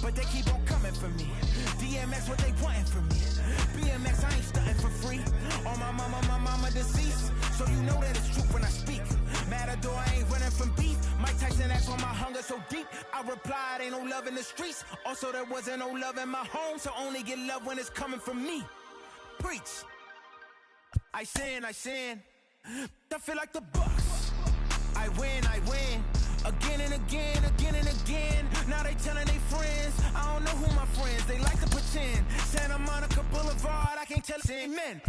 but they keep on coming for me. DMX, what they wanting from me. BMX, I ain't stunting for free. On my mama deceased, so you know that it's true when I speak. Matador, I ain't running from beef. Mike Tyson, that's on my hunger so deep. I replied, ain't no love in the streets. Also, there wasn't no love in my home, so only get love when it's coming from me. Preach. I sin. I feel like the Bucks. I win. Again and again. Now they telling they friends. I don't know who my friends. They like to pretend. Santa Monica Boulevard, I can't tell it's amen.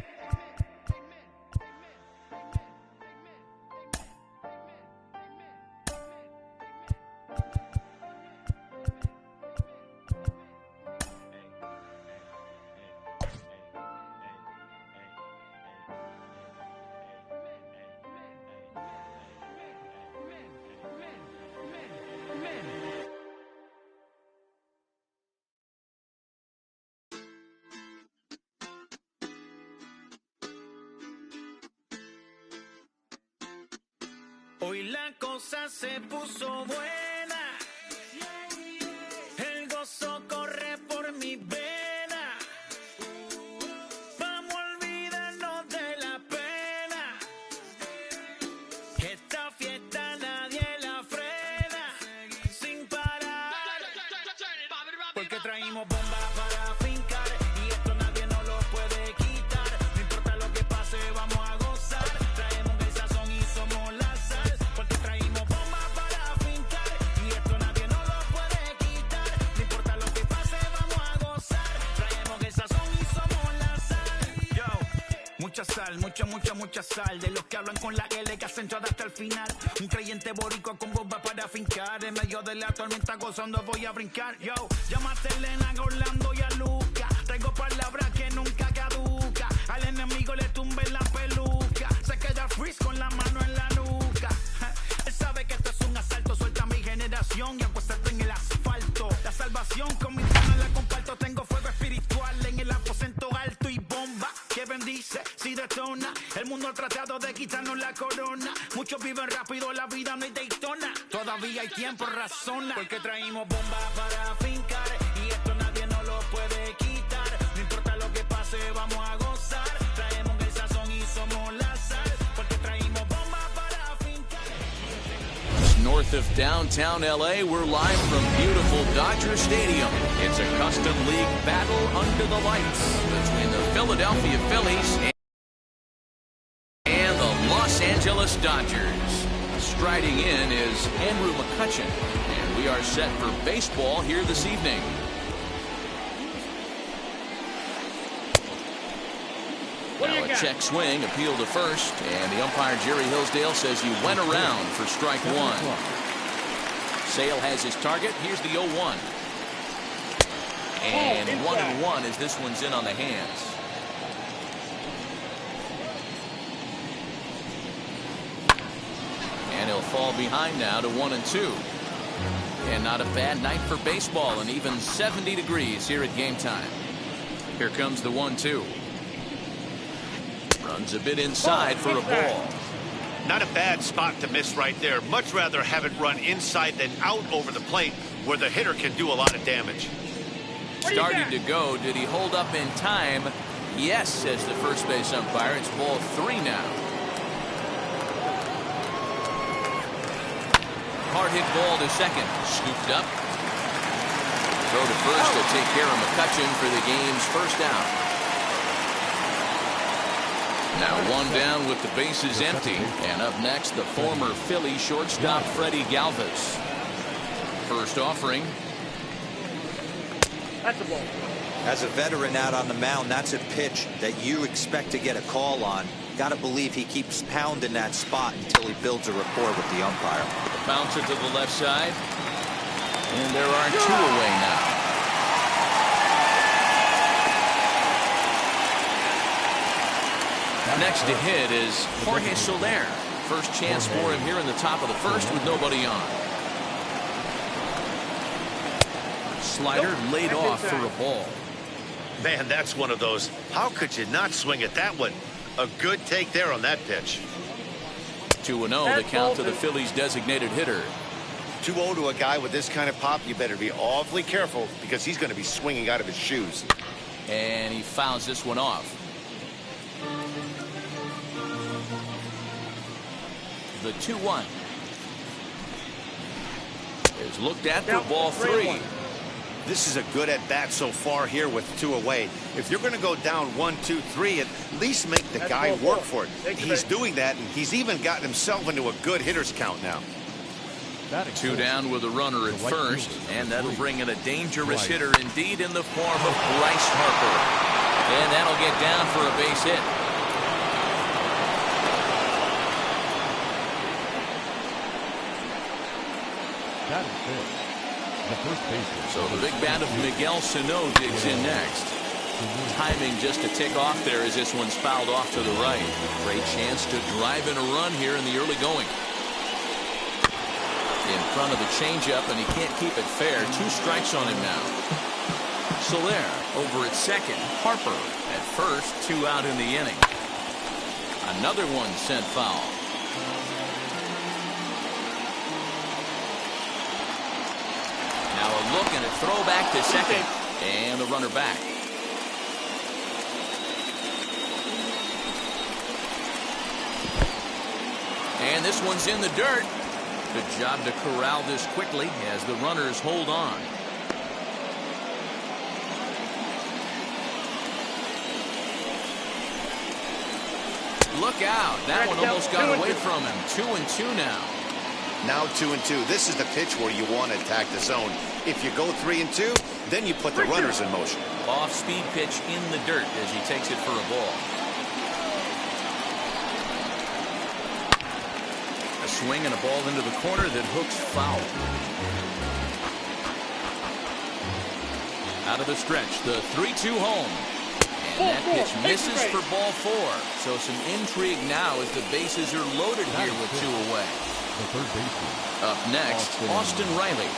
Hoy la cosa se puso buena, el gozo corre por mi vena, vamos a olvidarnos de la pena, esta fiesta nadie la frena, sin parar, porque traímos bombas para fincar, y esto nadie nos lo puede quitar, no importa lo que pase vamos a gozar, traemos el sazón y somos la sal. Mucha sal, de los que hablan con la L que hacen hasta el final. Un creyente boricua con bomba para fincar, en medio de la tormenta gozando voy a brincar. Yo, llámate a Elena, a Orlando y a Luca. Traigo palabras que nunca caduca. Al enemigo le tumbe la peluca. Se queda freeze con la mano en la nuca. Él sabe que esto es un asalto. Suelta mi generación y acuéstate en el asfalto. La salvación con mi pana la comparto. Tengo fuego espiritual en el aposento alto y bomba que bendice si detona. El mundo ha tratado de quitarnos la corona. Muchos viven rápido, la vida no hay Daytona. Todavía hay tiempo, razona. Porque traímos bombas para fincar, y esto nadie nos lo puede quitar. No importa lo que pase, vamos a gozar. Traemos el sazón y somos la sal. Porque traímos bombas para fincar. North of downtown LA, we're live from beautiful Dodger Stadium. It's a custom league battle under the lights between the Philadelphia Phillies and the Los Angeles Dodgers. Striding in is Andrew McCutchen, and we are set for baseball here this evening. Now a check swing, appeal to first, and the umpire Jerry Hillsdale says he went around for strike one. Sale has his target. Here's the 0-1. And 1-1 as this one's in on the hands. And he'll fall behind now to 1-2. And not a bad night for baseball, and even 70 degrees here at game time. Here comes the 1-2. Runs a bit inside for a ball. Not a bad spot to miss right there. Much rather have it run inside than out over the plate, where the hitter can do a lot of damage. Starting to go. Did he hold up in time? Yes, says the first base umpire. It's ball 3 now. Hard hit ball to second. Scooped up. Throw to first to take care of McCutchen for the game's first out. Now one down with the bases empty. And up next, the former Philly shortstop Freddie Galvis. First offering. That's a ball. As a veteran out on the mound, that's a pitch that you expect to get a call on. Got to believe he keeps pounding that spot until he builds a rapport with the umpire. Bouncer to the left side. And there are 2 away now. Next to hit is Jorge Soler. First chance for him here in the top of the first with nobody on. Slider laid off for a ball. Man, that's one of those. How could you not swing at that one? A good take there on that pitch. 2-0 the count to the Phillies designated hitter. 2-0 to a guy with this kind of pop, you better be awfully careful because he's going to be swinging out of his shoes. And he fouls this one off. The 2-1 is looked at for ball 3. This is a good at-bat so far here with 2 away. If you're going to go down 1-2-3, at least make the guy work for it. He's doing that, and he's even gotten himself into a good hitter's count now. 2 down with a runner at first, and that'll bring in a dangerous hitter indeed in the form of Bryce Harper. And that'll get down for a base hit. That is good. The first baseman. So the big bat of Miguel Sano digs in next. Timing just a tick off there as this one's fouled off to the right. Great chance to drive in a run here in the early going. In front of the changeup, and he can't keep it fair. 2 strikes on him now. Soler over at second. Harper at first. 2 out in the inning. Another one sent foul. Now a look and a throw back to second. And the runner back. And this one's in the dirt. Good job to corral this quickly as the runners hold on. Look out. That one almost got away from him. 2-2 now. Now 2-2. This is the pitch where you want to attack the zone. If you go 3-2, then you put the runners in motion. Off-speed pitch in the dirt as he takes it for a ball. A swing and a ball into the corner that hooks foul. Out of the stretch, the 3-2 home. And that pitch misses for ball 4. So some intrigue now as the bases are loaded here with 2 away. The third baseman. Up next, Austin Riley.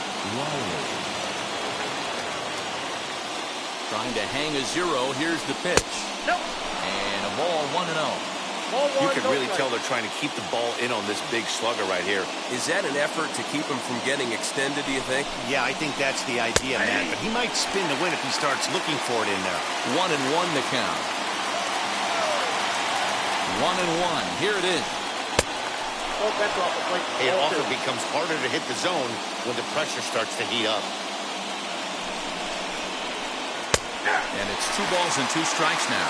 Trying to hang a 0. Here's the pitch. And a ball 1-0. You can really tell they're trying to keep the ball in on this big slugger right here. Is that an effort to keep him from getting extended, do you think? Yeah, I think that's the idea, Matt. But he might spin to win if he starts looking for it in there. 1-1 the count. 1-1. Here it is. It often becomes harder to hit the zone when the pressure starts to heat up. And it's 2 balls and 2 strikes now.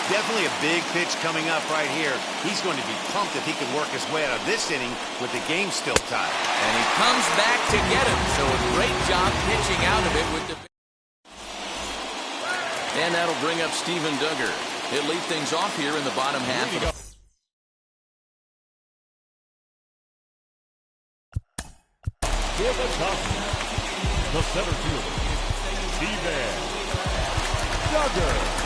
Definitely a big pitch coming up right here. He's going to be pumped if he can work his way out of this inning with the game still tied. And he comes back to get him. So a great job pitching out of it with the... And that'll bring up Steven Duggar. He'll lead things off here in the bottom half of the... For the top, the center fielder, Steven Duggar.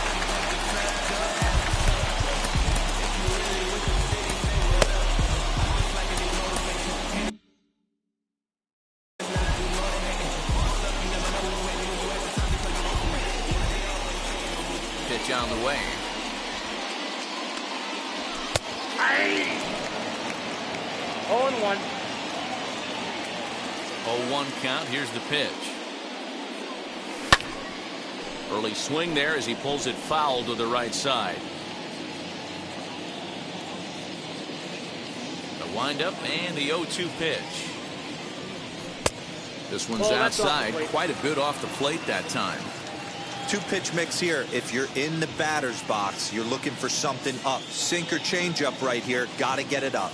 Pitch on the way. 0-1. 0-1 count. Here's the pitch. Early swing there as he pulls it foul to the right side. The windup and the 0-2 pitch. This one's outside. Quite a bit off the plate that time. 2-pitch mix here. If you're in the batter's box, you're looking for something up. Sinker changeup right here. Got to get it up.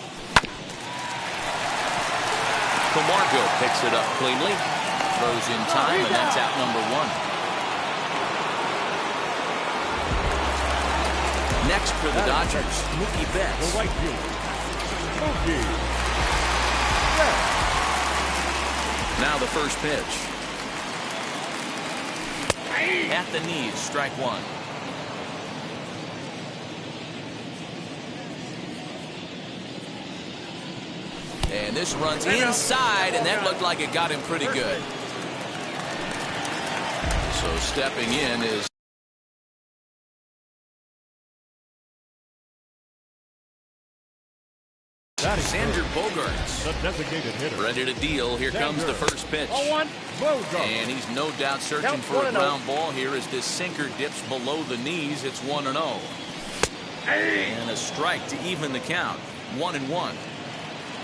Camargo picks it up cleanly. Throws in time, and that's out number 1. Next for the Dodgers, Mookie Betts. The right fielder, Mookie Betts. Now the first pitch. At the knees, strike 1. And this runs inside, and that looked like it got him pretty good. So stepping in is Sander Bogarts. The designated hitter. Ready to deal. Here comes the first pitch. 0-1. And he's no doubt searching for a ground ball here as this sinker dips below the knees. It's 1-0. And a strike to even the count. 1-1.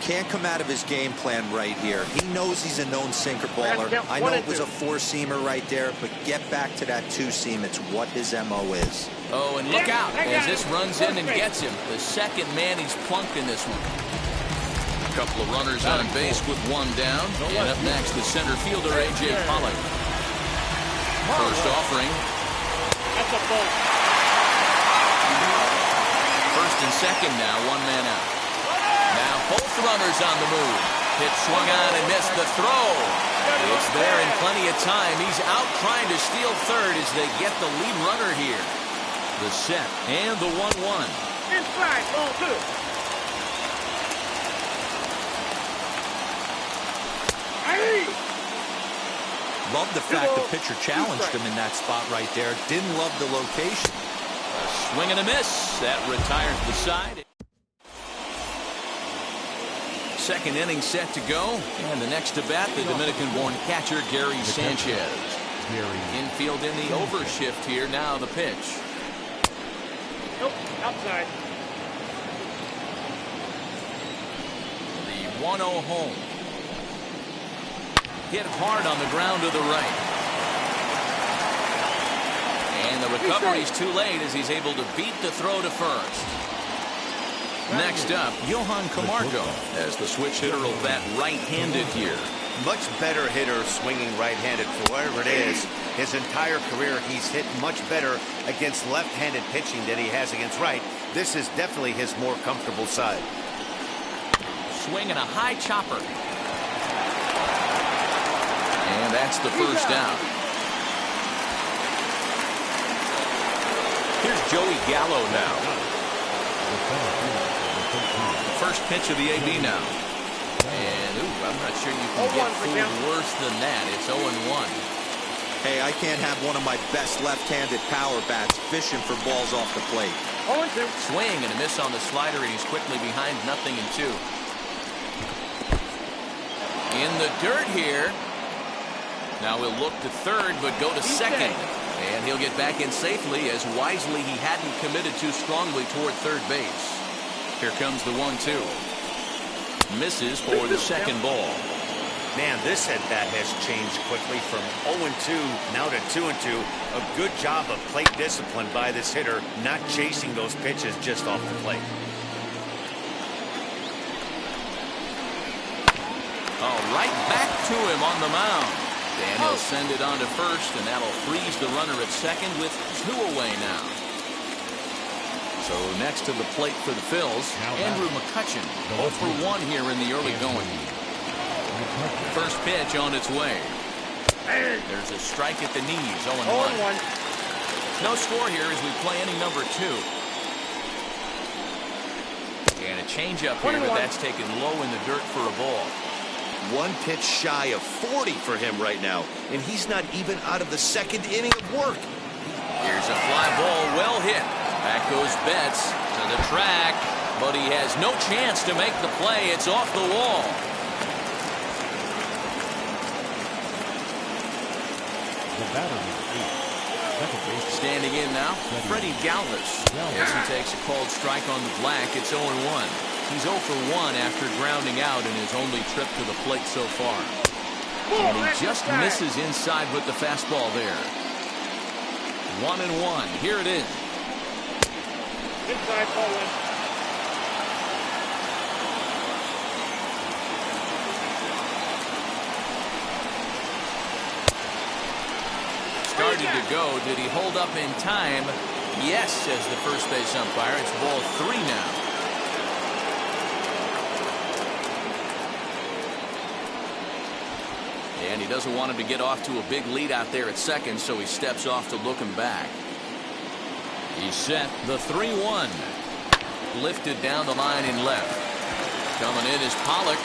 Can't come out of his game plan right here. He knows he's a known sinker baller. I know it was a four-seamer right there, but get back to that two-seam. It's what his MO is. Oh, and look out as this runs in and gets him. The second man he's plunked in this one. A couple of runners on base with one down. And up next, the center fielder, A.J. Pollock. First offering. That's a ball. First and second now, one man out. Now both runners on the move. Pitch swung on and missed the throw. It's there in plenty of time. He's out trying to steal third as they get the lead runner here. The set and the 1-1. Inside, ball 2. Love the fact the pitcher challenged him in that spot right there. Didn't love the location. A swing and a miss. That retires the side. Second inning set to go. And the next to bat, the Dominican-born catcher, Gary Sanchez. Infield in the overshift here. Now the pitch. Nope, outside. The 1-0 home. Hit hard on the ground to the right. And the recovery's too late as he's able to beat the throw to first. Next up, Johan Camargo as the switch hitter will bat right-handed here. Much better hitter swinging right-handed for whatever it is. His entire career, he's hit much better against left-handed pitching than he has against right. This is definitely his more comfortable side. Swing and a high chopper. And that's the first down. Here's Joey Gallo now. First pitch of the AB now. And, I'm not sure you can get fooled worse than that. It's 0-1. Hey, I can't have one of my best left-handed power bats fishing for balls off the plate. 0-2. Swing and a miss on the slider, and he's quickly behind 0-2. In the dirt here. Now we'll look to third, but go to second. And he'll get back in safely as wisely he hadn't committed too strongly toward third base. Here comes the 1-2. Misses for the second ball. Man, this at-bat has changed quickly from 0-2 now to 2-2. A good job of plate discipline by this hitter, not chasing those pitches just off the plate. Oh, right back to him on the mound. And he'll send it on to first, and that'll freeze the runner at second with 2 away now. So next to the plate for the Phils, Andrew McCutchen, 0 for 1 here in the early going. First pitch on its way. There's a strike at the knees, 0-1. No score here as we play inning number 2. And a changeup here, but that's taken low in the dirt for a ball. One pitch shy of 40 for him right now, and he's not even out of the second inning of work. Here's a fly ball, well hit. Back goes Betts to the track, but he has no chance to make the play. It's off the wall. The batter is 8. Standing in now, Freddie Galvis. As he takes a called strike on the black, it's 0-1. He's 0 for 1 after grounding out in his only trip to the plate so far. And he just misses inside with the fastball there. 1-1. Here it is. Inside, ball 1. Started to go. Did he hold up in time? Yes, says the first base umpire. It's ball 3 now. And he doesn't want him to get off to a big lead out there at second, so he steps off to look him back. He's set. The 3-1. Lifted down the line in left. Coming in is Pollock.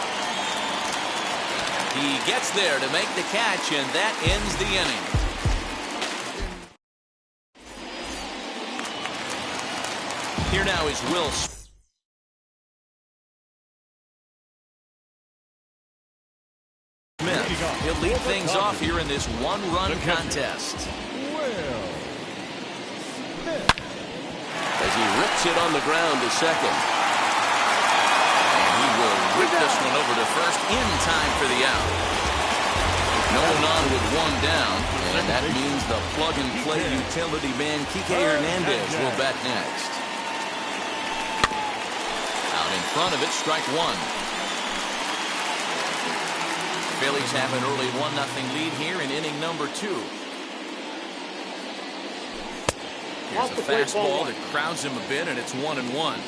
He gets there to make the catch, and that ends the inning. Here now is Will lead things off here in this one-run contest. As he rips it on the ground to second. And he will rip this one over to first in time for the out. No one on with one down, and that means the plug-and-play utility man Kike Hernandez will bat next. Out in front of it, strike one. Phillies have an early 1-0 lead here in inning number 2. Here's a fastball that crowds him a bit, and it's 1-1.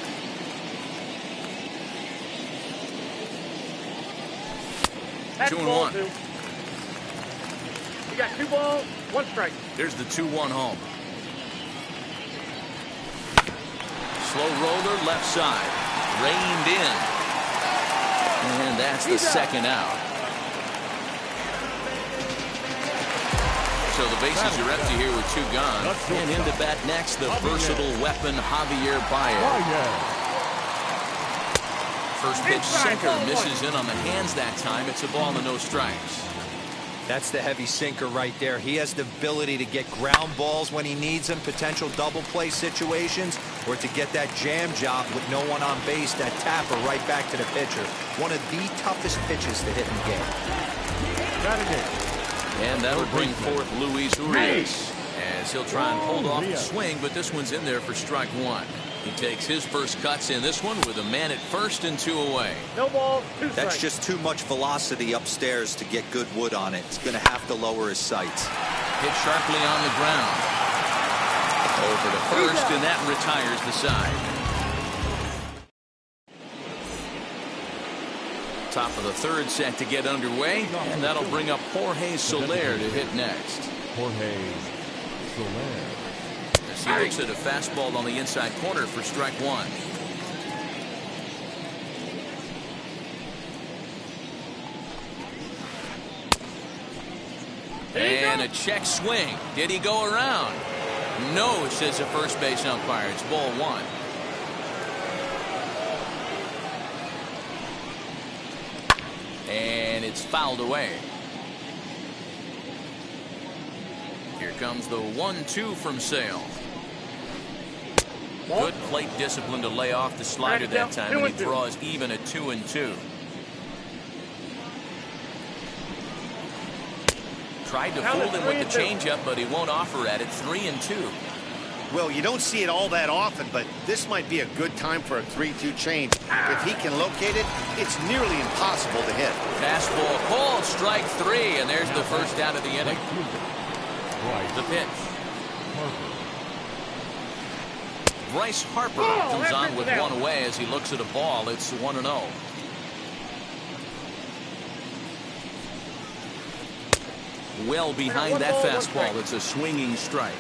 That's 2-1. You got 2 balls, 1 strike. There's the 2-1 home. Slow roller left side. Reined in. And that's the second out. So the bases are empty here with 2 gone. And in to bat next, the versatile weapon Javier Baez. First pitch sinker misses in on the hands that time. It's a ball and no strikes. That's the heavy sinker right there. He has the ability to get ground balls when he needs them, potential double play situations, or to get that jam job with no one on base, that tapper right back to the pitcher. One of the toughest pitches to hit in the game. And that'll bring forth Luis Urias as he'll try and hold off the swing, but this one's in there for strike one. He takes his first cuts in this one with a man at first and 2 away. No ball, 2 strikes. That's just too much velocity upstairs to get good wood on it. He's going to have to lower his sights. Hit sharply on the ground. Over to first, and that retires the side. Top of the third set to get underway, and that'll bring up Jorge Soler to hit next. Jorge Soler. As he looks at a fastball on the inside corner for strike one. And a check swing. Did he go around? No, says the first base umpire. It's ball one. And it's fouled away. Here comes the 1-2 from Sale. Good plate discipline to lay off the slider that time, and he draws even at 2-2. Tried to fool him with the changeup, but he won't offer at it. 3-2. Well, you don't see it all that often, but this might be a good time for a 3-2 change. If he can locate it, it's nearly impossible to hit. Fastball called, strike 3, and there's the first out of the inning. The pitch. Bryce Harper comes on with one away as he looks at a ball. It's 1-0. Well behind that fastball. It's a swinging strike.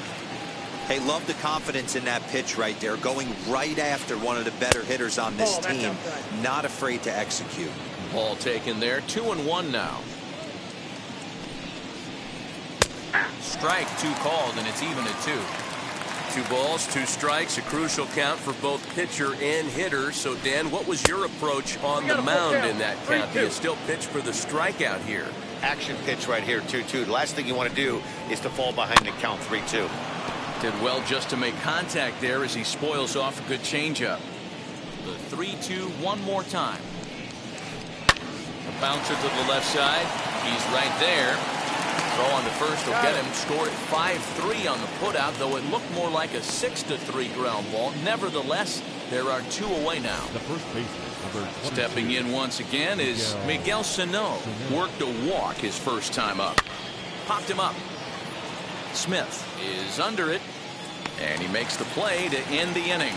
Hey, love the confidence in that pitch right there. Going right after one of the better hitters on this team. Not afraid to execute. Ball taken there. 2-1 now. Strike 2 called, and it's even at 2. 2 balls, 2 strikes, a crucial count for both pitcher and hitter. So, Dan, what was your approach on the mound in that count? Do you still pitch for the strikeout here? Action pitch right here, 2-2. The last thing you want to do is to fall behind the count 3-2. Did well just to make contact there as he spoils off a good changeup. The 3-2 one more time. A bouncer to the left side. He's right there. Throw on to first will get him. Scored 5-3 on the putout, though it looked more like a 6-3 ground ball. Nevertheless, there are 2 away now. The first baseman, number 22. Stepping in once again is Miguel Sano. Worked a walk his first time up. Popped him up. Smith is under it, and he makes the play to end the inning.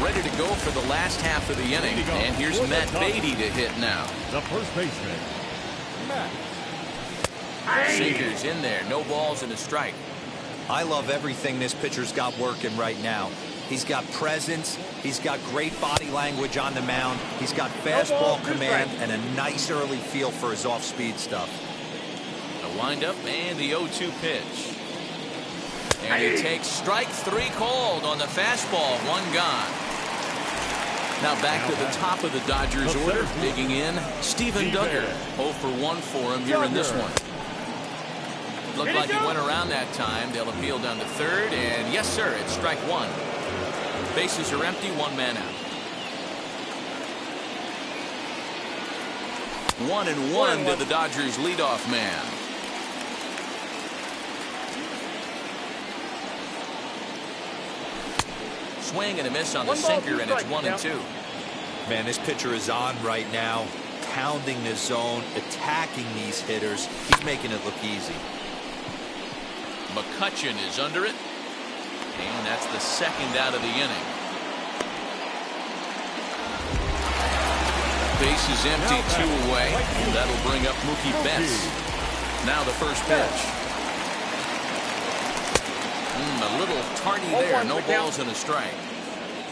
Ready to go for the last half of the inning, and here's Matt Beatty to hit now. The first baseman, Matt. Sinkers in there, no balls and a strike. I love everything this pitcher's got working right now. He's got presence. He's got great body language on the mound. He's got fastball command and a nice early feel for his off-speed stuff. The windup and the 0-2 pitch. And he takes strike 3 called on the fastball. 1 gone. Now back to the top of the Dodgers order, digging in, Steven Duggar. 0 for 1 for him here in this one. Looked like he went around that time. They'll appeal down to third, and yes, sir, it's strike one. Bases are empty, one man out. 1-1 to the Dodgers leadoff man. Swing and a miss on the sinker, and it's 1-2. Man, this pitcher is on right now, pounding the zone, attacking these hitters. He's making it look easy. McCutchen is under it, and that's the second out of the inning. Base is empty, 2 away, and that'll bring up Mookie Betts. Now the first pitch. A little tardy there, no balls and a strike.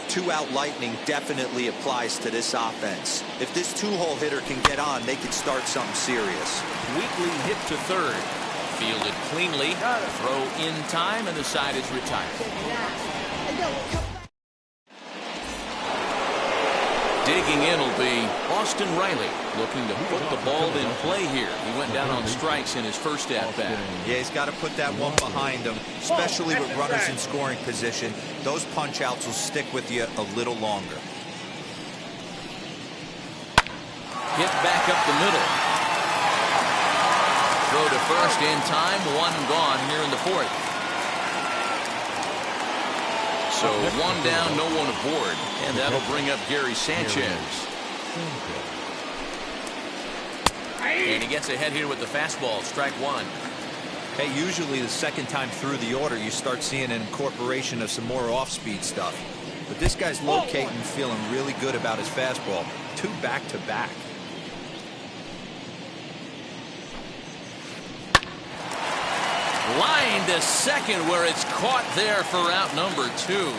2-out lightning definitely applies to this offense. If this 2-hole hitter can get on, they could start something serious. Weekly hit to third. Fielded cleanly. Throw in time, and the side is retired. Digging in will be Austin Riley, looking to put the ball in play here. He went down on strikes in his first at-bat. Yeah, he's got to put that one behind him, especially with runners in scoring position. Those punch-outs will stick with you a little longer. Hit back up the middle. Throw to first in time, one gone here in the fourth. So one down, no one aboard, and that'll bring up Gary Sanchez. And he gets ahead here with the fastball, strike one. Hey, usually the second time through the order, you start seeing an incorporation of some more off-speed stuff. But this guy's locating, feeling really good about his fastball. 2 back-to-back. Line to second, where it's caught there for out number 2.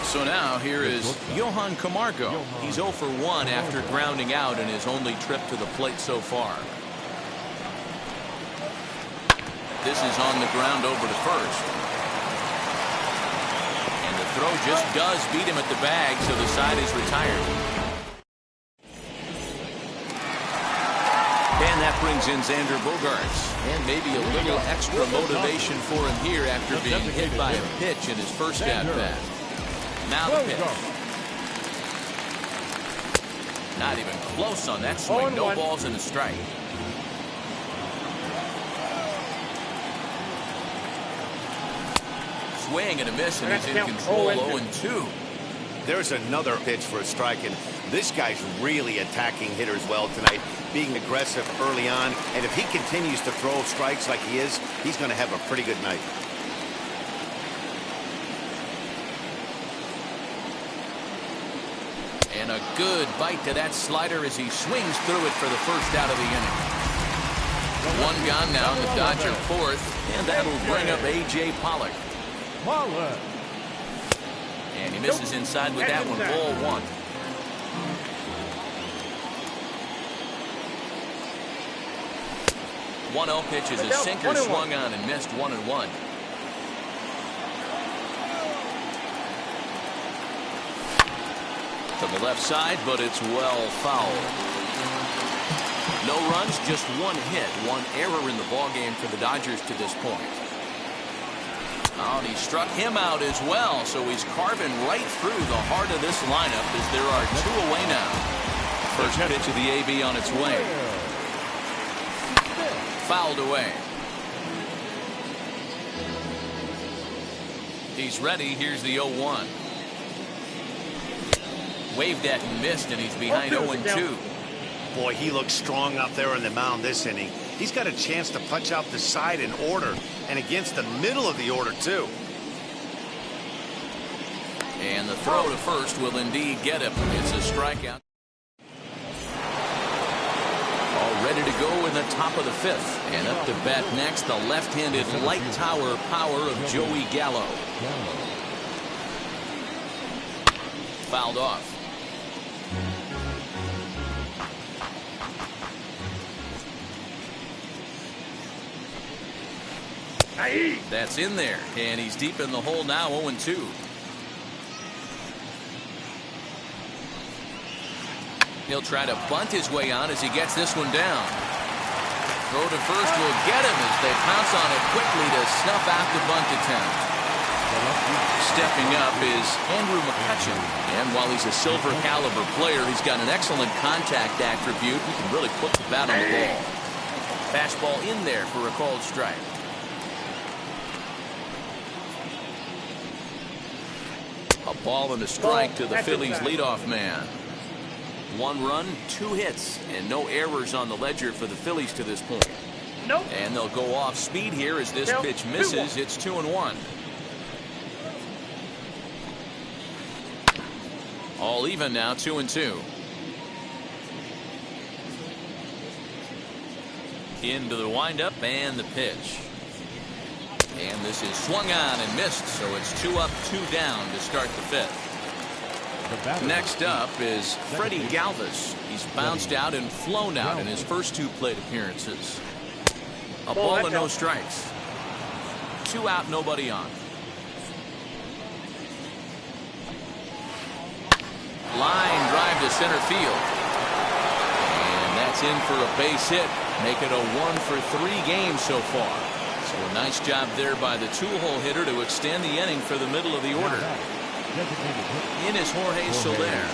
So now here is Johan Camargo. He's 0 for 1 after grounding out in his only trip to the plate so far. This is on the ground over to first. And the throw just does beat him at the bag, so the side is retired. And that brings in Xander Bogaerts, and maybe a little extra motivation for him here after being hit by a pitch in his first at-bat. Now the pitch. Not even close on that swing. No balls and a strike. Swing and a miss, and he's in control. 0-2. There's another pitch for a strike, and this guy's really attacking hitters well tonight, being aggressive early on, and if he continues to throw strikes like he is, he's going to have a pretty good night. And a good bite to that slider as he swings through it for the first out of the inning. One gone now in the Dodger fourth, and that'll bring up A.J. Pollock. And he misses inside with that one, ball 1. One 0 pitch is a sinker, swung on and missed, 1-1. To the left side, but it's well fouled. No runs, just 1 hit, 1 error in the ballgame for the Dodgers to this point. Oh, and he struck him out as well, so he's carving right through the heart of this lineup as there are 2 away now. First pitch of the AB on its way. Fouled away. He's ready. Here's the 0-1. Waved at and missed, and he's behind 0-2. Boy, he looks strong out there on the mound this inning. He's got a chance to punch out the side in order, and against the middle of the order, too. And the throw to first will indeed get him. It's a strikeout. All ready to go in the top of the 5th. And up to bat next, the left-handed light tower power of Joey Gallo. Fouled off. That's in there, and he's deep in the hole now, 0-2. He'll try to bunt his way on as he gets this one down. Throw to first will get him as they pounce on it quickly to snuff out the bunt attempt. Stepping up is Andrew McCutcheon, and while he's a silver caliber player, he's got an excellent contact attribute. He can really put the bat on the ball. Fastball in there for a called strike. A ball and a strike to the Phillies leadoff man. 1 run, 2 hits, and no errors on the ledger for the Phillies to this point. Nope. And they'll go off speed here as this pitch misses. It's 2-1. All even now, 2-2. Into the windup and the pitch. And this is swung on and missed, so it's 2 up, 2 down to start the 5th. Next up is Freddie Galvis. He's bounced out and flown out in his first 2 plate appearances. A ball and no strikes. 2 out, nobody on. Line drive to center field. And that's in for a base hit. Make it a 1-for-3 game so far. So a nice job there by the 2-hole hitter to extend the inning for the middle of the order. In is Jorge Soler.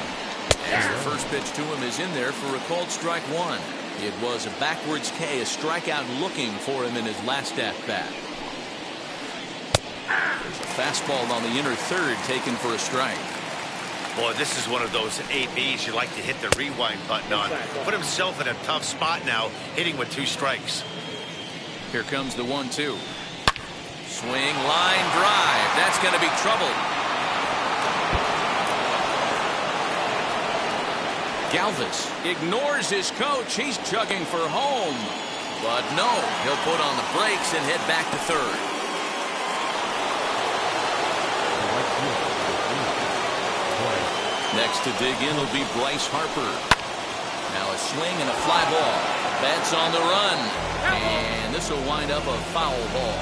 As the first pitch to him is in there for a called strike 1. It was a backwards K, a strikeout looking for him in his last at-bat. There's a fastball on the inner third taken for a strike. Boy, this is one of those ABs you like to hit the rewind button on. Put himself in a tough spot now, hitting with 2 strikes. Here comes the 1-2. Swing, line drive. That's going to be trouble. Galvis ignores his coach. He's chugging for home. But no, he'll put on the brakes and head back to third. Next to dig in will be Bryce Harper. Now a swing and a fly ball. Betts on the run. And this will wind up a foul ball.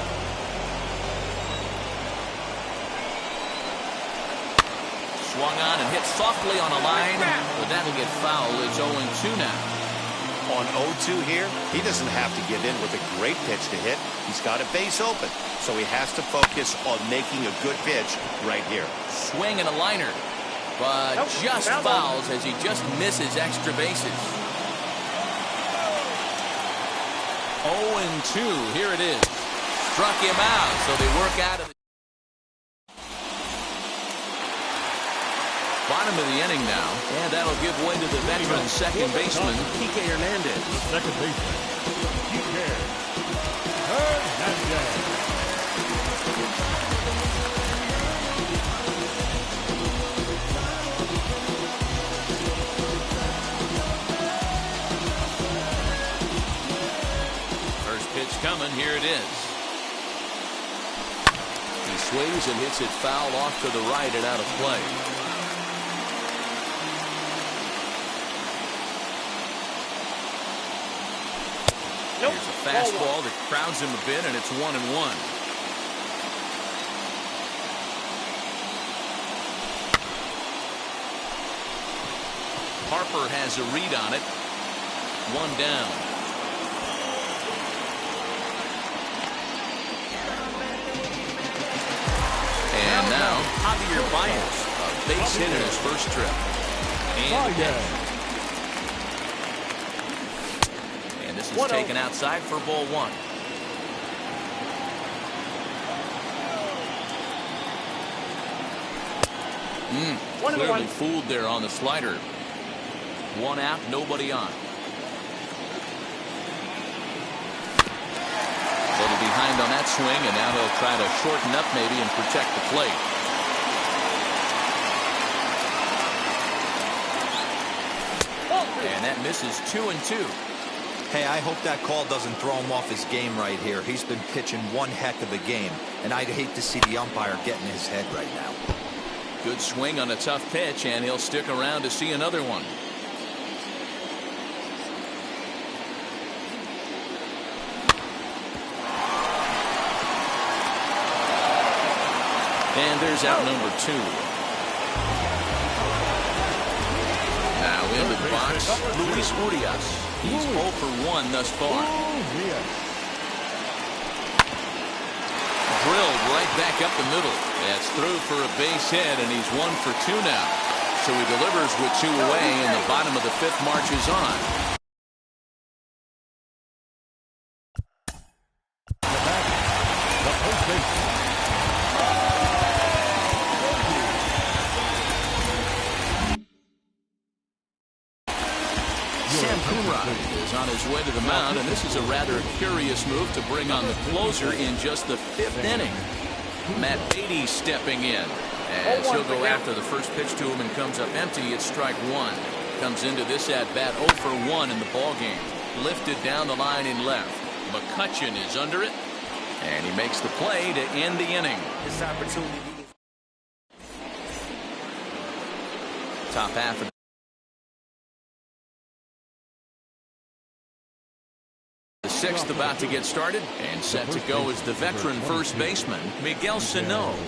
Swung on and hit softly on a line, but that'll get foul. It's 0-2 now. On 0-2 here, he doesn't have to give in with a great pitch to hit. He's got a base open, so he has to focus on making a good pitch right here. Swing and a liner, but just fouls as he just misses extra bases. 0-2, here it is. Struck him out, so they work out of the bottom of the inning now, and that'll give way to the veteran second baseman, Kike Hernandez. The second baseman, Kike Hernandez. First pitch coming, here it is. He swings and hits it foul off to the right and out of play. Here's a fastball that crowds him a bit, and it's 1-1. Harper has a read on it. 1 down. And now Javier Baez, a base hit in his first trip. And this is taken outside for ball 1. Clearly fooled there on the slider. 1 out, nobody on. A little behind on that swing, and now he'll try to shorten up maybe and protect the plate. And that misses 2-2. Hey, I hope that call doesn't throw him off his game right here. He's been pitching one heck of a game, and I'd hate to see the umpire get in his head right now. Good swing on a tough pitch, and he'll stick around to see another one. And there's out number 2. Now in into the box, Luis Urias. He's 0 for 1 thus far. Drilled right back up the middle. That's through for a base hit, and he's 1 for 2 now. So he delivers with 2 away, and the bottom of the 5th marches on. Is on his way to the mound, and this is a rather curious move to bring on the closer in just the 5th inning. Matt Beatty stepping in as he'll go after the first pitch to him and comes up empty. It's strike 1. Comes into this at bat 0 for 1 in the ball game. Lifted down the line in left. McCutcheon is under it, and he makes the play to end the inning. This opportunity. Top half of the 6th about to get started, and set to go is the veteran first baseman, Miguel Sano.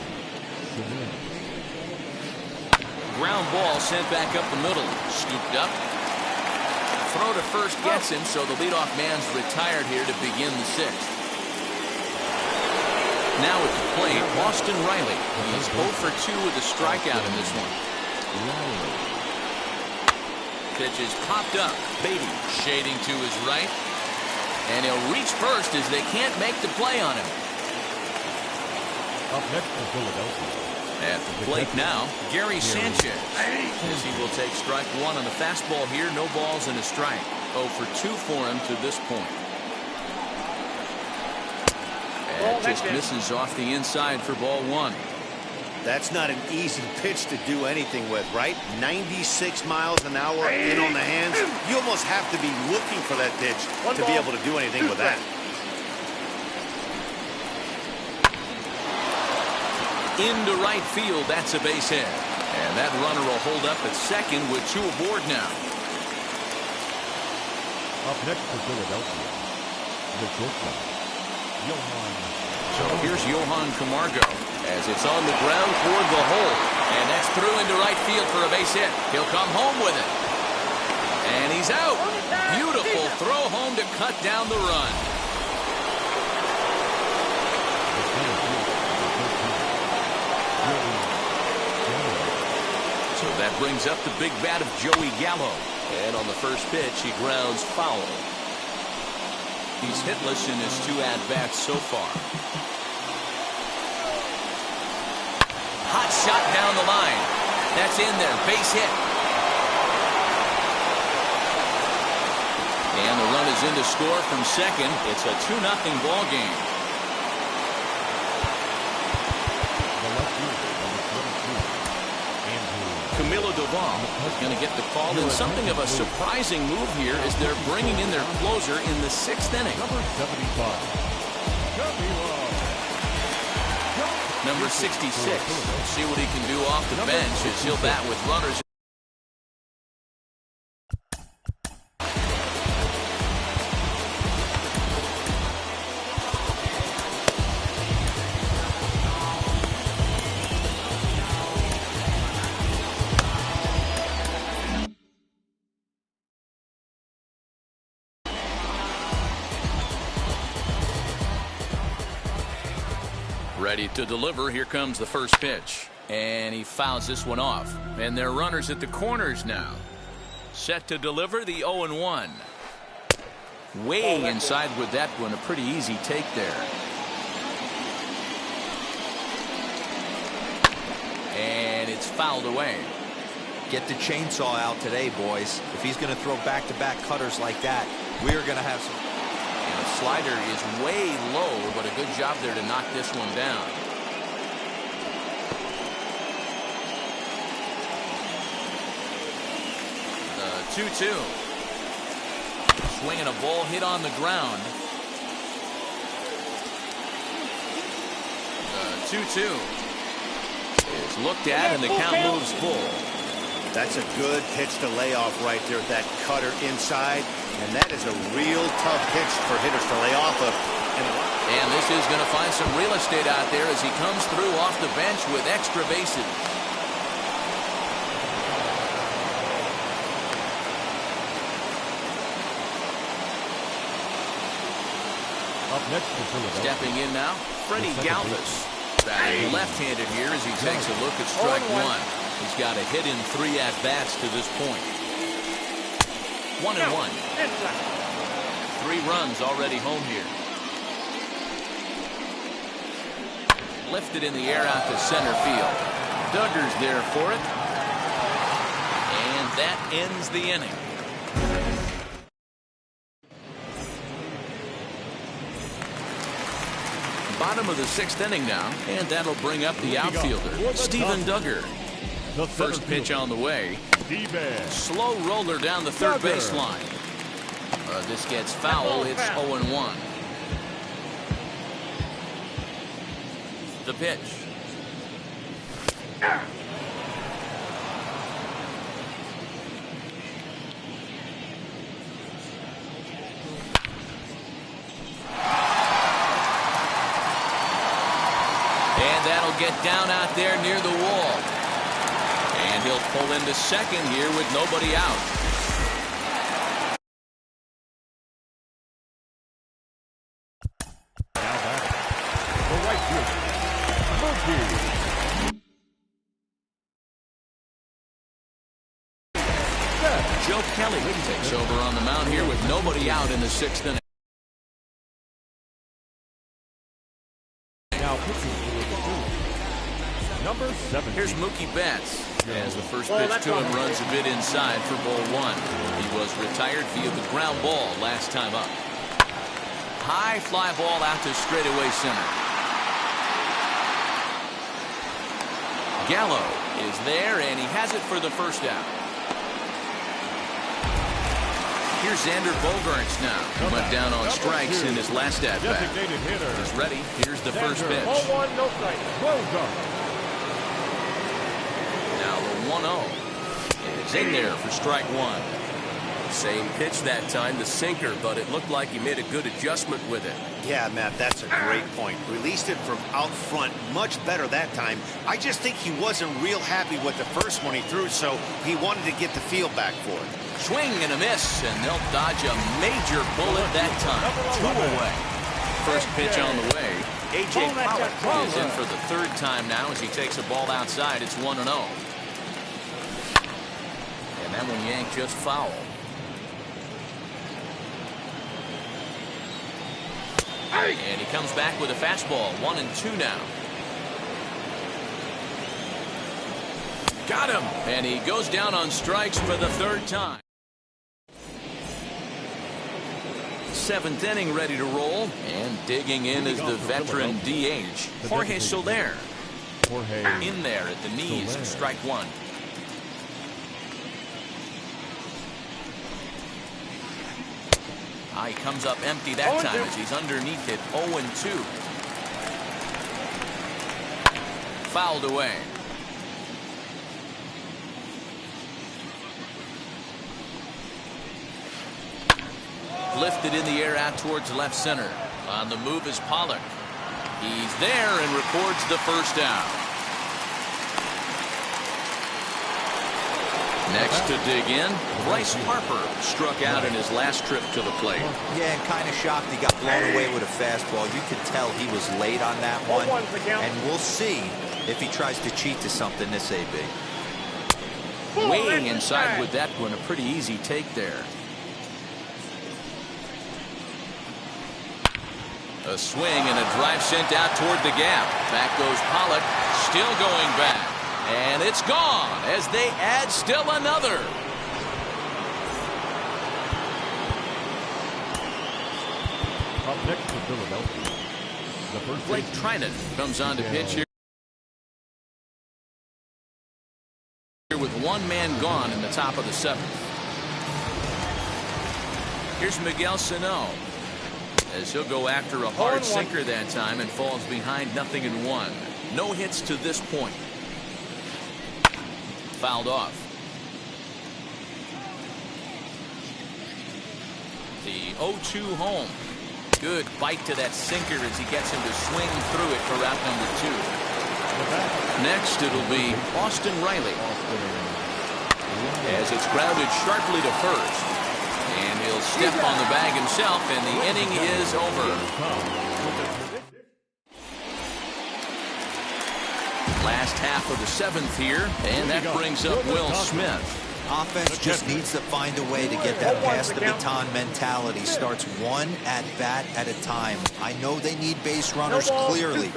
Ground ball sent back up the middle. Scooped up. Throw to first gets him, so the leadoff man's retired here to begin the 6th. Now at the plate, Austin Riley. He's 0 for 2 with a strikeout in this one. Pitch is popped up. Beatty shading to his right. And he'll reach first as they can't make the play on him. Up next for Philadelphia. At the plate now, Gary Sanchez. As he will take strike 1 on the fastball here. No balls and a strike. 0 for 2 for him to this point. And just misses off the inside for ball 1. That's not an easy pitch to do anything with, right? 96 miles an hour in on the hands. You almost have to be looking for that pitch to be able to do anything with that. Into right field, that's a base hit. And that runner will hold up at second with 2 aboard now. Up next for Philadelphia, the shortstop, Johan. So here's Johan Camargo as it's on the ground toward the hole. And that's through into right field for a base hit. He'll come home with it. And he's out. Beautiful throw home to cut down the run. So that brings up the big bat of Joey Gallo. And on the first pitch, he grounds foul. He's hitless in his 2 at-bats so far. Hot shot down the line. That's in there. Base hit. And the run is in to score from second. It's a 2-0 ball game. Camilo Doval is going to get the call. And something of a surprising move here is they're bringing in their closer in the 6th inning. Number 75. Number 66. See what he can do off the bench as he'll bat with runners. Ready to deliver. Here comes the first pitch. And he fouls this one off. And they're runners at the corners now. Set to deliver the 0-1. Way inside with that one. A pretty easy take there. And it's fouled away. Get the chainsaw out today, boys. If he's going to throw back-to-back cutters like that, we're going to have some... And the slider is way low, but a good job there to knock this one down. The 2-2. Swinging a ball hit on the ground. The 2-2 is looked at, and the count moves full. That's a good pitch to lay off right there, that cutter inside. And that is a real tough pitch for hitters to lay off of. And this is going to find some real estate out there as he comes through off the bench with extra bases. Up next to Philadelphia. Stepping in now, Freddie Galvis. Batting left-handed here as he takes a look at strike one. He's got a hit in 3 at-bats to this point. 1-1. 3 runs already home here. Lifted in the air out to center field. Duggar's there for it. And that ends the inning. Bottom of the 6th inning now, and that'll bring up the outfielder, Steven Duggar. The First pitch on the way. D-man. Slow roller down the third baseline. This gets foul. It's 0-1. The pitch. And that'll get down out there near the wall. And he'll pull into second here with nobody out. Now back. The right fielder. Joe Kelly takes over on the mound here with nobody out in the 6th inning. Now pitching number 7. Here's Mookie Betts as the first pitch to him runs a bit inside for ball 1. He was retired via the ground ball last time up. High fly ball out to straightaway center. Gallo is there, and he has it for the first out. Here's Xander Bogaerts now. He went down on strikes in his last at-bat. He's ready. Here's the first pitch. 0-1, no strike. Now the 1-0 is in there for strike one. Same pitch that time, the sinker, but it looked like he made a good adjustment with it. Yeah, Matt, that's a great point. Released it from out front much better that time. I just think he wasn't real happy with the first one he threw, so he wanted to get the feel back for it. Swing and a miss, and they'll dodge a major bullet that time. 2 away. First pitch on the way. A.J. Pollock is in for the 3rd time now as he takes a ball outside. It's 1-0. And that one yanked just foul. And he comes back with a fastball. 1-2 now. Got him. And he goes down on strikes for the 3rd time. 7th inning ready to roll. And digging in is the veteran DH, Jorge Soler. In there at the knees, strike one. He comes up empty that time as he's underneath it. 0-2. Fouled away. Lifted in the air out towards left center. On the move is Pollock. He's there and records the first out. Next to dig in, Bryce Harper struck out in his last trip to the plate. Yeah, and kind of shocked he got blown away with a fastball. You could tell he was late on that one. And we'll see if he tries to cheat to something this AB. Weighing inside with that one, a pretty easy take there. A swing and a drive sent out toward the gap. Back goes Pollock, still going back. And it's gone as they add still another. Up next to Philadelphia. The first Blake Trinan comes on to pitch here with 1 man gone in the top of the 7th. Here's Miguel Sano as he'll go after a hard sinker that time and falls behind 0-1. No hits to this point. Fouled off. The 0-2 home. Good bite to that sinker as he gets him to swing through it for out number 2. Next it'll be Austin Riley as it's grounded sharply to first. And he'll step on the bag himself, and the inning is over. Last half of the seventh here, and that brings up Will Smith. Offense just needs to find a way to get that pass the baton mentality. Starts one at bat at a time. I know they need base runners clearly.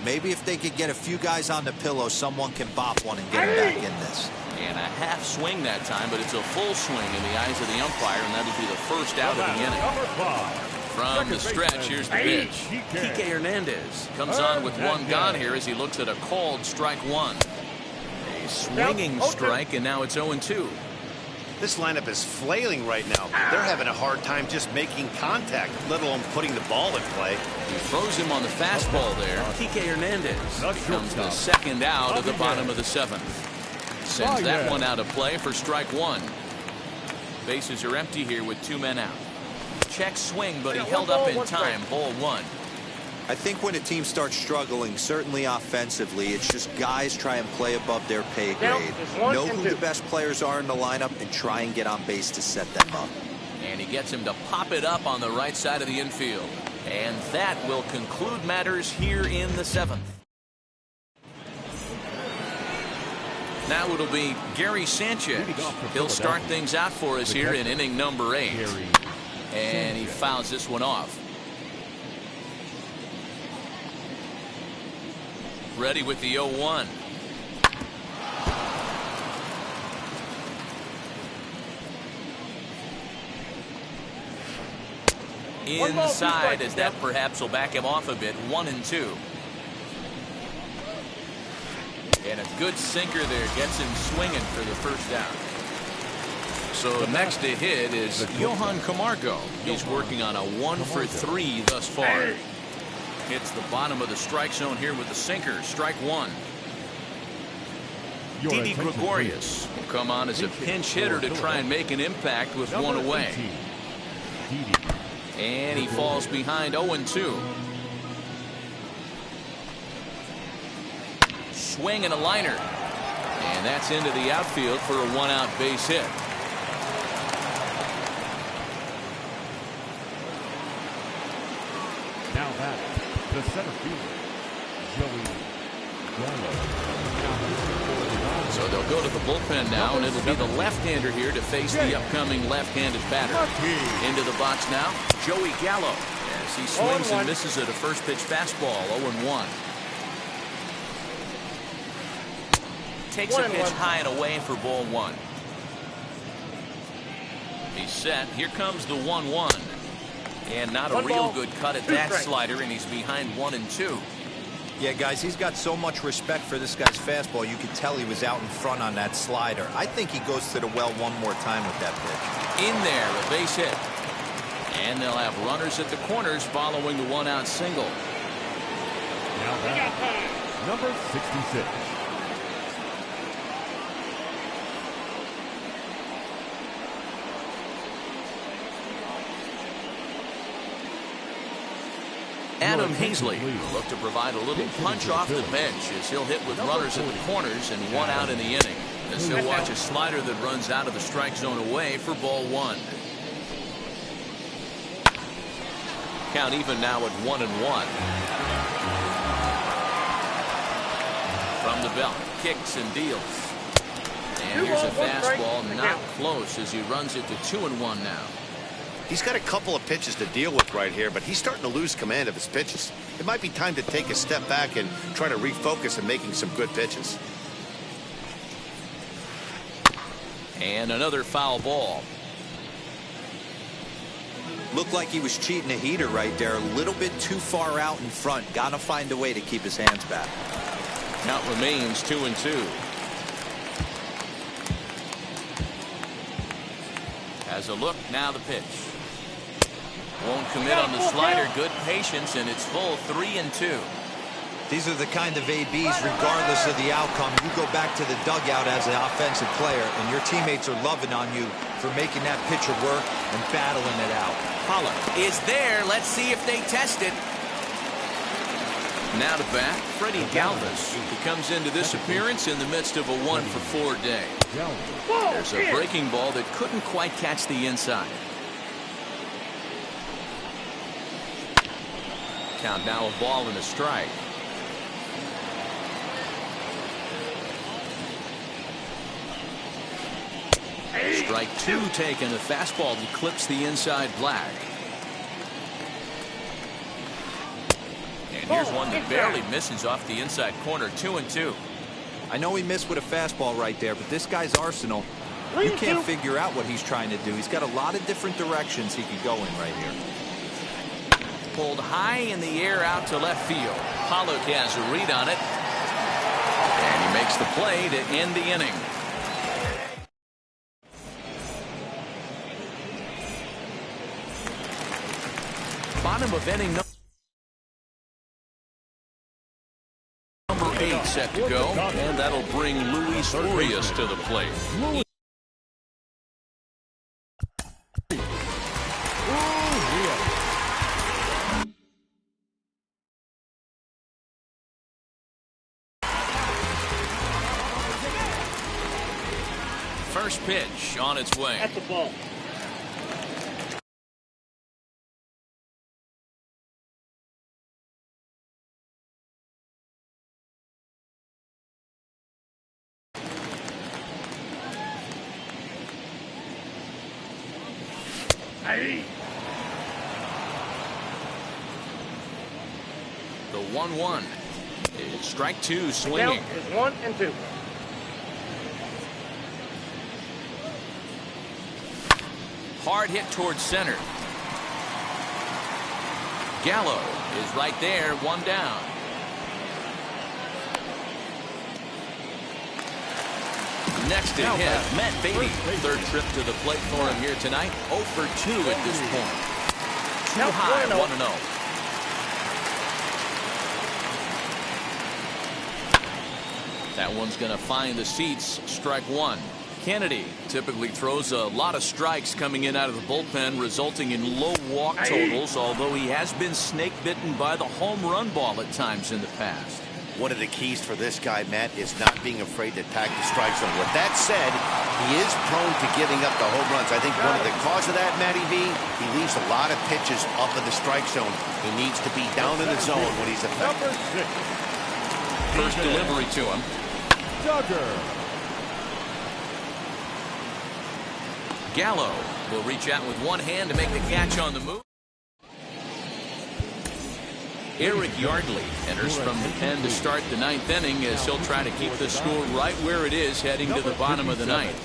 Maybe if they could get a few guys on the pillow, someone can bop one and get him back in this. And a half swing that time, but it's a full swing in the eyes of the umpire, and that'll be the first out of the inning. From the stretch, here's the pitch. Kike Hernandez comes on with one gone here as he looks at a called strike one. A swinging strike, and now it's 0-2. This lineup is flailing right now. They're having a hard time just making contact, let alone putting the ball in play. He throws him on the fastball there. Kike Hernandez becomes the second out of the bottom of the seventh. Sends that one out of play for strike one. Bases are empty here with 2 men out. Check swing, but he held up in time. Ball one. I think when a team starts struggling, certainly offensively, it's just guys try and play above their pay grade. Know who the best players are in the lineup and try and get on base to set them up. And he gets him to pop it up on the right side of the infield. And that will conclude matters here in the seventh. Now it'll be Gary Sanchez. He'll start things out for us here in inning number 8. And he fouls this one off. Ready with the 0-1. Inside, as that perhaps will back him off a bit. 1-2. And a good sinker there gets him swinging for the first out. So next to hit is Johan Camargo. He's working on a 1-for-3 thus far. Hits the bottom of the strike zone here with the sinker. Strike one. Didi Gregorius will come on as a pinch hitter to try and make an impact with one away. And he falls behind 0-2. Swing and a liner. And that's into the outfield for a 1-out base hit. Now that the center fielder, Joey Gallo. So they'll go to the bullpen now, and it'll be the left-hander here to face the upcoming left-handed batter. Into the box now, Joey Gallo, as he swings and misses at a first-pitch fastball, 0-1. Takes a pitch high and away for ball one. He's set. Here comes the 1-1. And not a real good cut at that slider, and he's behind 1-2. Yeah, guys, he's got so much respect for this guy's fastball. You could tell he was out in front on that slider. I think he goes to the well one more time with that pitch. In there, a base hit. And they'll have runners at the corners following the 1-out single. Now that number 66. Adam Hazley will look to provide a little punch off the bench as he'll hit with runners at the corners and 1 out in the inning. As he'll watch a slider that runs out of the strike zone away for ball one. Count even now at 1-1. From the belt, kicks and deals. And here's a fastball not close as he runs it to 2-1 now. He's got a couple of pitches to deal with right here, but he's starting to lose command of his pitches. It might be time to take a step back and try to refocus on making some good pitches. And another foul ball. Looked like he was cheating a heater right there. A little bit too far out in front. Got to find a way to keep his hands back. Count remains 2-2. Has a look, now the pitch. Won't commit on the slider. Good patience, and it's full 3-2. These are the kind of ABs, regardless of the outcome. You go back to the dugout as an offensive player, and your teammates are loving on you for making that pitcher work and battling it out. Pollock is there. Let's see if they test it. Now to bat, Freddie Galvis, who comes into this appearance in the midst of a 1-for-4 day. There's a breaking ball that couldn't quite catch the inside. Count now a ball and a strike. Strike two taken. The fastball that clips the inside black. And here's one that barely misses off the inside corner. 2-2. I know he missed with a fastball right there, but this guy's arsenal, you can't figure out what he's trying to do. He's got a lot of different directions he could go in right here. Pulled high in the air out to left field. Pollock has a read on it. And he makes the play to end the inning. Bottom of inning number 8 set to go, and that'll bring Luis Urias to the plate. First pitch on its way. That's the ball. The 1-1 is strike two, swinging. Count is 1 and 2. Hard hit towards center. Gallo is right there, one down. Next to hit, Matt Beatty. Third trip to the plate for him here tonight. 0 for 2 at this point. Too high, 1-0. That one's going to find the seats. Strike one. Kennedy typically throws a lot of strikes coming in out of the bullpen, resulting in low walk totals, although he has been snake bitten by the home run ball at times in the past. One of the keys for this guy, Matt, is not being afraid to attack the strike zone. With that said, he is prone to giving up the home runs. I think one of the cause of that, Matty V, he leaves a lot of pitches up in the strike zone. He needs to be down in the zone when he's effective. First delivery to him. Duggar. Gallo will reach out with one hand to make the catch on the move. Eric Yardley enters from the pen to start the ninth inning as he'll try to keep the score right where it is heading to the bottom of the ninth.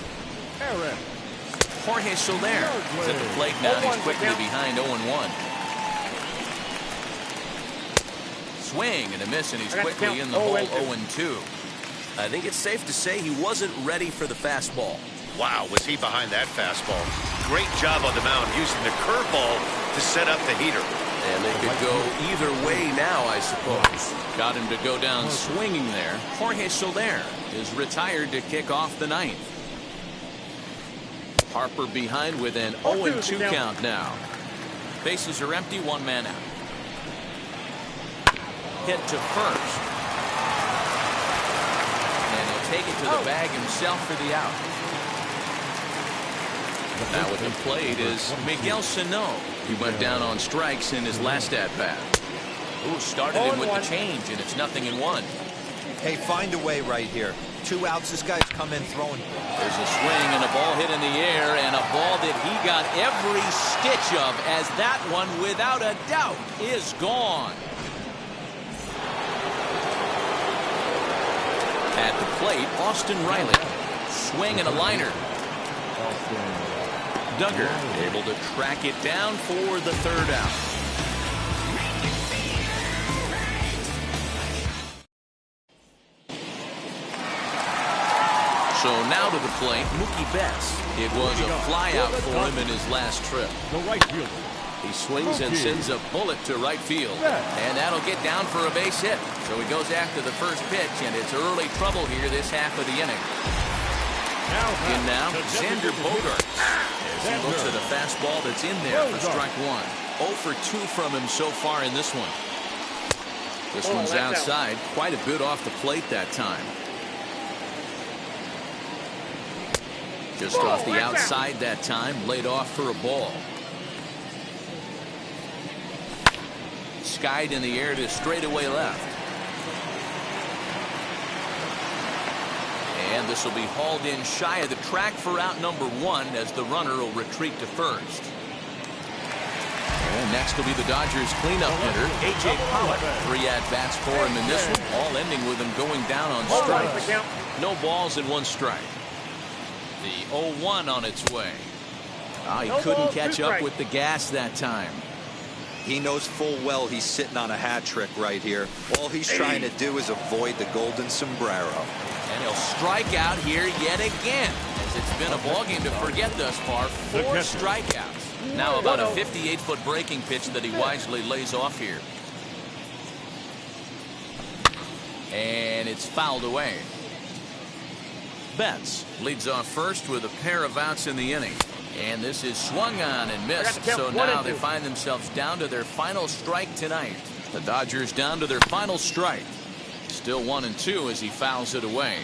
Jorge Soler is at the plate now. He's quickly behind 0-1. Swing and a miss, and he's quickly in the hole 0-2. I think it's safe to say he wasn't ready for the fastball. Wow, was he behind that fastball. Great job on the mound using the curveball to set up the heater. And they could go either way now, I suppose. Got him to go down swinging there. Jorge Soler is retired to kick off the ninth. Harper behind with an 0-2 count now. Bases are empty, one man out. Hit to first. And he'll take it to the bag himself for the out. Now with him played is Miguel Sano. He went down on strikes in his last at-bat. Ooh, started him with the change, and it's 0-1. Hey, find a way right here. 2 outs, this guy's come in throwing. There's a swing and a ball hit in the air, and a ball that he got every stitch of, as that one, without a doubt, is gone. At the plate, Austin Riley. Swing and a liner. Duggar able to track it down for the third out. So now to the plate, Mookie Betts. It was a flyout for him in his last trip. The right fielder. He swings and sends a bullet to right field. And that'll get down for a base hit. So he goes after the first pitch, and it's early trouble here this half of the inning. In now, Xander Bogaerts. As he looks at a fastball that's in there for strike one. 0 for 2 from him so far in this one. This one's outside, quite a bit off the plate that time. Just off the outside that time, laid off for a ball. skied in the air to straightaway left. And this will be hauled in shy of the track for out number 1 as the runner will retreat to first. And next will be the Dodgers cleanup hitter, A.J. Pollock. 3 at-bats for him in this one, all ending with him going down on strikes. No balls and 1 strike. The 0-1 on its way. He couldn't catch up with the gas that time. He knows full well he's sitting on a hat trick right here. All he's trying to do is avoid the golden sombrero. And he'll strike out here yet again, as it's been a ballgame to forget thus far. 4 strikeouts. Now about a 58-foot breaking pitch that he wisely lays off here. And it's fouled away. Betts leads off first with a pair of outs in the inning. And this is swung on and missed. So now they find themselves down to their final strike tonight. The Dodgers down to their final strike. Still 1-2 as he fouls it away.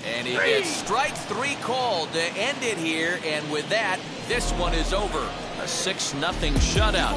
And he gets strike 3 called to end it here. And with that, this one is over. A 6-0 shutout.